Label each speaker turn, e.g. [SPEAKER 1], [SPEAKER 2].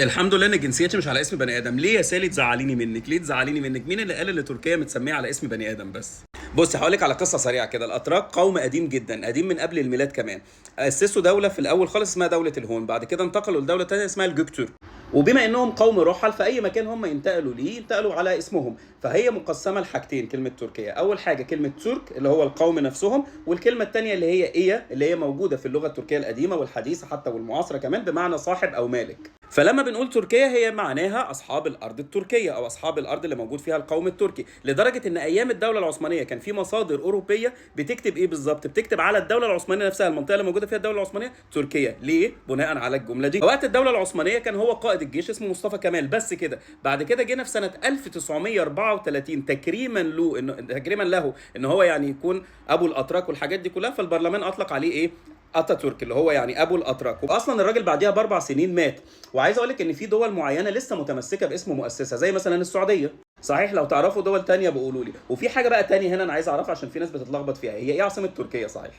[SPEAKER 1] الحمد لله ان جنسيتي مش على اسم بني ادم. ليه يا سالي تزعليني منك؟ ليه تزعليني منك؟ مين اللي قال ان تركيا متسميه على اسم بني ادم بس؟ بص هقول لك على قصه سريعه كده. الاتراك قوم قديم جدا، قديم من قبل الميلاد كمان. اسسوا دوله في الاول خالص اسمها دوله الهون، بعد كده انتقلوا لدوله ثانيه اسمها الجوكتور. وبما انهم قوم رحل، في اي مكان هم ينتقلوا ليه ينتقلوا على اسمهم. فهي مقسمه لحاجتين كلمه تركيا. اول حاجه كلمه ترك اللي هو القوم نفسهم، والكلمه الثانيه اللي هي ايه اللي هي موجوده في اللغه التركيه القديمه والحديثه حتى والمعاصره كمان بمعنى صاحب او مالك. فلما بنقول تركيا هي معناها اصحاب الارض التركيه او اصحاب الارض اللي موجود فيها القوم التركي. لدرجه ان ايام الدوله العثمانيه كان في مصادر اوروبيه بتكتب ايه بالظبط؟ بتكتب على الدوله العثمانيه نفسها، المنطقه اللي موجوده فيها الدوله العثمانيه تركيا. ليه؟ بناء على الجمله دي. وقت الدوله العثمانيه كان هو قائد الجيش اسمه مصطفى كمال بس كده. بعد كده جينا في سنه 1934 تكريما له ان هو يعني يكون ابو الاتراك والحاجات دي كلها، فالبرلمان اطلق عليه ايه؟ اتاتورك، اللي هو يعني ابو الاتراك. واصلا الراجل بعديها ب4 سنين مات. وعايز اقول لك ان في دول معينه لسه متمسكه باسم مؤسسها زي مثلا السعوديه. صحيح لو تعرفوا دول تانية بقولوا لي. وفي حاجه بقى تانية هنا انا عايز اعرفها عشان في ناس بتتلخبط فيها، هي ايه عاصمه تركيا صحيح؟